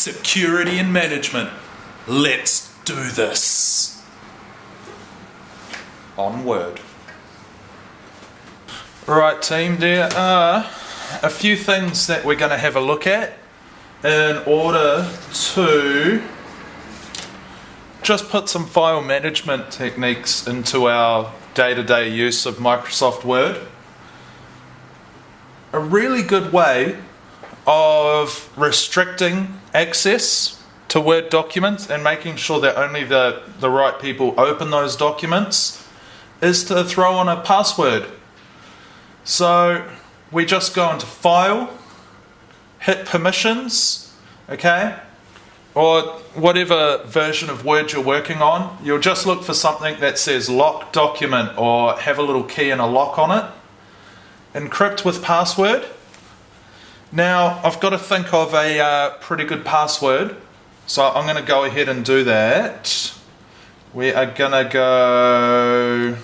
Security and management. Let's do this. Onward. Right team, there are a few things that we're going to have a look at in order to just put some file management techniques into our day-to-day use of Microsoft Word. A really good way of restricting access to Word documents and making sure that only the right people open those documents is to throw on a password. So we just go into File, hit Permissions, okay? Or whatever version of Word you're working on, you'll just look for something that says Lock Document or have a little key and a lock on it. Encrypt with password. Now I've got to think of a pretty good password, so I'm going to go ahead and do that. We are going to go...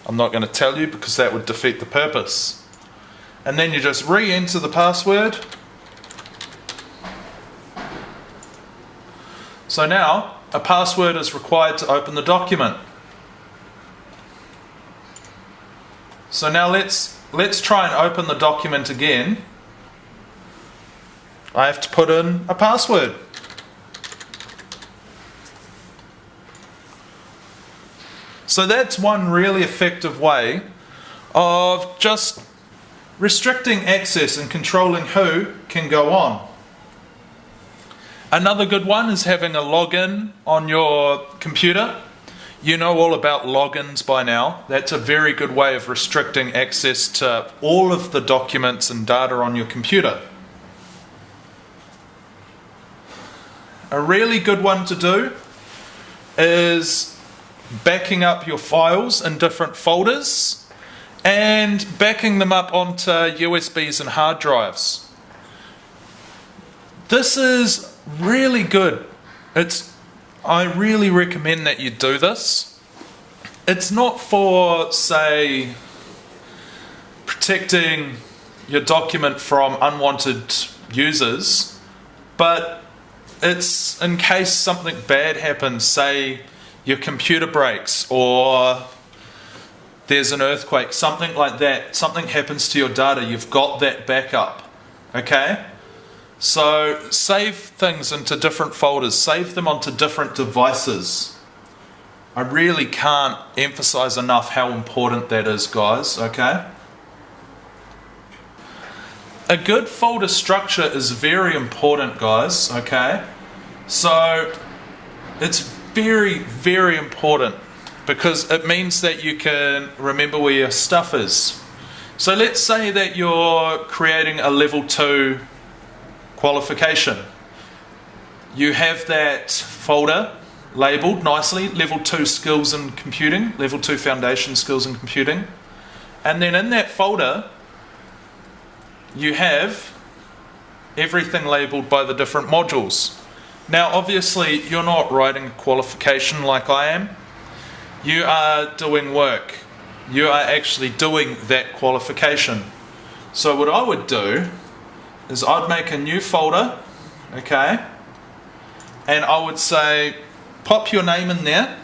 I'm not going to tell you because that would defeat the purpose. And then you just re-enter the password. So now a password is required to open the document. So now let's try and open the document again. I have to put in a password. So that's one really effective way of just restricting access and controlling who can go on. Another good one is having a login on your computer. You know all about logins by now. That's a very good way of restricting access to all of the documents and data on your computer. A really good one to do is backing up your files in different folders and backing them up onto USBs and hard drives. This is really good. I really recommend that you do this. It's not for, say, protecting your document from unwanted users, but it's in case something bad happens, say your computer breaks or there's an earthquake, something like that, something happens to your data, you've got that backup, okay? So save things into different folders, save them onto different devices. I really can't emphasize enough how important that is, guys, okay? A good folder structure is very important, guys, okay? So it's very, very important because it means that you can remember where your stuff is. So let's say that you're creating a level 2 qualification. You have that folder labeled nicely, level 2 skills in computing, level 2 foundation skills in computing, and then in that folder you have everything labeled by the different modules. Now obviously you're not writing a qualification like I am, you are doing work, you are actually doing that qualification. So what I would do is I'd make a new folder, okay, and I would say pop your name in there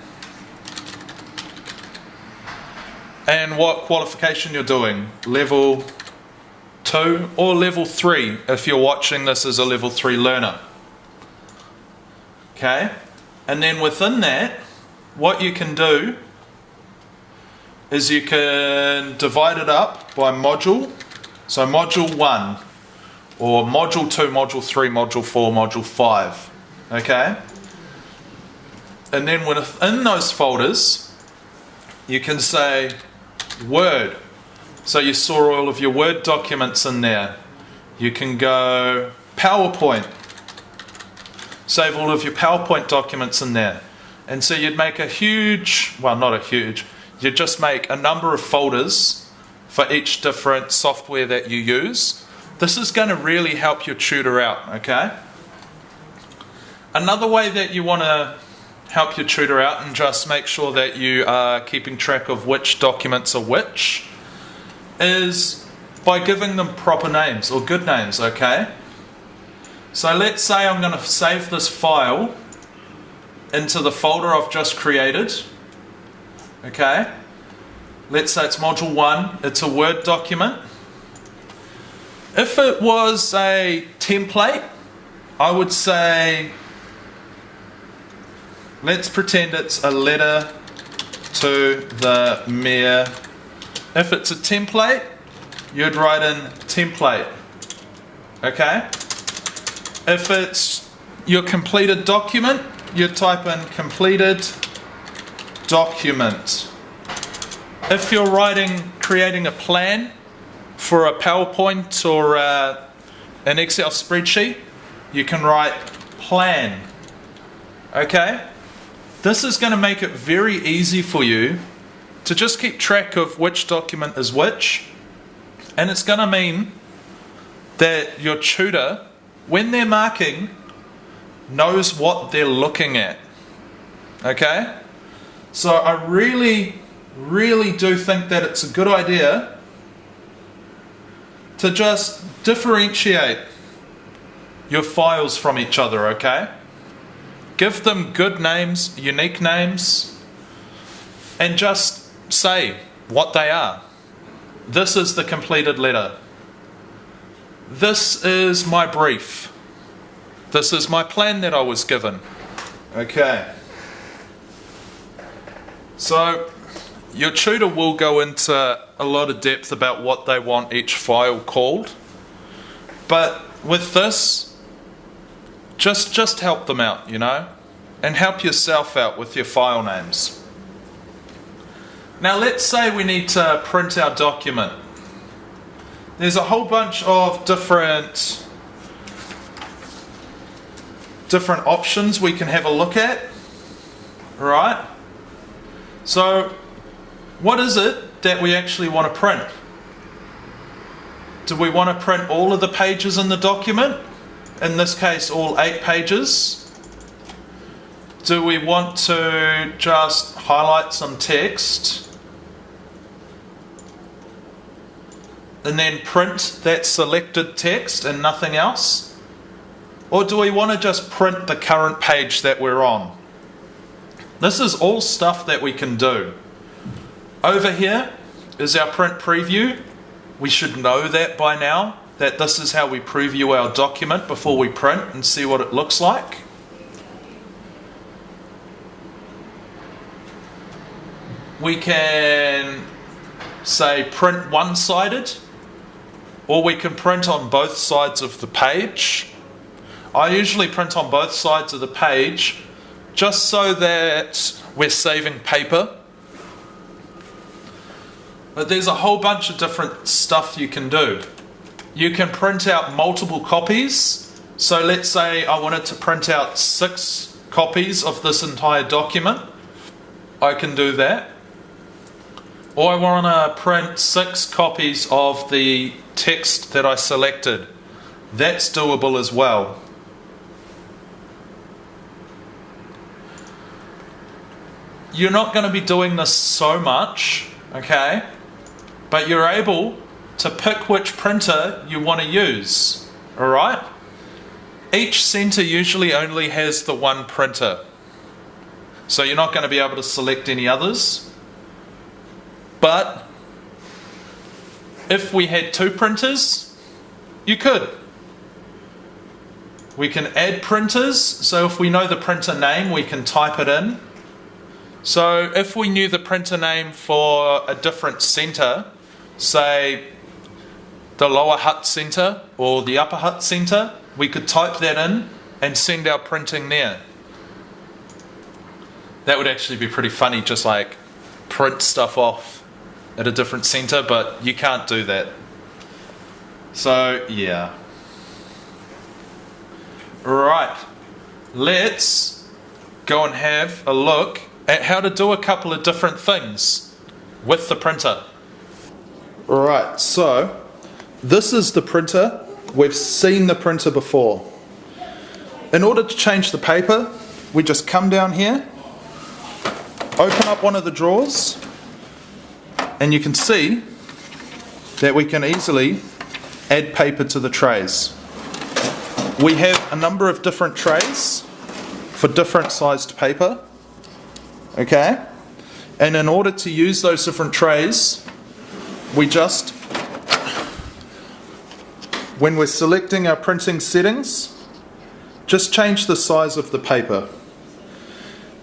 and what qualification you're doing, level 2 or level 3 if you're watching this as a level 3 learner, okay, and then within that what you can do is you can divide it up by module, so module 1 or module 2, module 3, module 4, module 5, okay? And then within those folders, you can say Word. So you saw all of your Word documents in there. You can go PowerPoint. Save all of your PowerPoint documents in there. And so you'd make a huge, well not a huge, you'd just make a number of folders for each different software that you use. This is going to really help your tutor out, okay? Another way that you want to help your tutor out and just make sure that you are keeping track of which documents are which is by giving them proper names or good names, okay? So let's say I'm going to save this file into the folder I've just created. Okay. Let's say it's module 1. It's a Word document. If it was a template, I would say, let's pretend it's a letter to the mayor. If it's a template, you'd write in template. Okay? If it's your completed document, you'd type in completed document. If you're creating a plan for a PowerPoint or an Excel spreadsheet, you can write plan. Okay? This is going to make it very easy for you to just keep track of which document is which, and it's going to mean that your tutor, when they're marking, knows what they're looking at. Okay? So I really do think that it's a good idea to just differentiate your files from each other, okay? Give them good names, unique names, and just say what they are. This is the completed letter. This is my brief. This is my plan that I was given. Okay. So, your tutor will go into a lot of depth about what they want each file called. But with this, just help them out, you know? And help yourself out with your file names. Now let's say we need to print our document. There's a whole bunch of different options we can have a look at. Right? So, what is it that we actually want to print? Do we want to print all of the pages in the document? In this case, all 8 pages. Do we want to just highlight some text and then print that selected text and nothing else? Or do we want to just print the current page that we're on? This is all stuff that we can do. Over here is our print preview. We should know that by now, that this is how we preview our document before we print and see what it looks like. We can say print one-sided, or we can print on both sides of the page. I usually print on both sides of the page just so that we're saving paper. But there's a whole bunch of different stuff you can do. You can print out multiple copies. So let's say I wanted to print out 6 copies of this entire document. I can do that. Or I want to print 6 copies of the text that I selected. That's doable as well. You're not going to be doing this so much, okay? But you're able to pick which printer you want to use, alright? Each centre usually only has the one printer. So you're not going to be able to select any others. But if we had 2 printers, you could. We can add printers, so if we know the printer name, we can type it in. So if we knew the printer name for a different centre, say the lower hut centre or the upper hut centre, we could type that in and send our printing there. That would actually be pretty funny, just like print stuff off at a different centre, but you can't do that. So yeah. Right, let's go and have a look at how to do a couple of different things with the printer. Right, so this is the printer. We've seen the printer before. In order to change the paper, we just come down here, open up one of the drawers, and you can see that we can easily add paper to the trays. We have a number of different trays for different sized paper. Okay? And in order to use those different trays, we just, when we're selecting our printing settings, just change the size of the paper.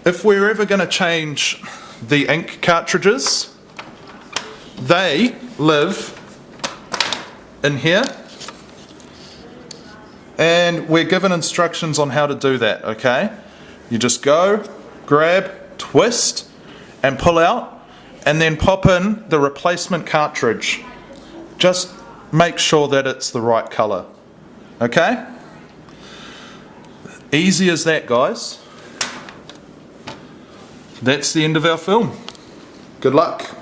If we're ever going to change the ink cartridges, they live in here, and we're given instructions on how to do that, okay? You just go, grab, twist, and pull out, and then pop in the replacement cartridge. Just make sure that it's the right colour, okay? Easy as that, guys. That's the end of our film. Good luck.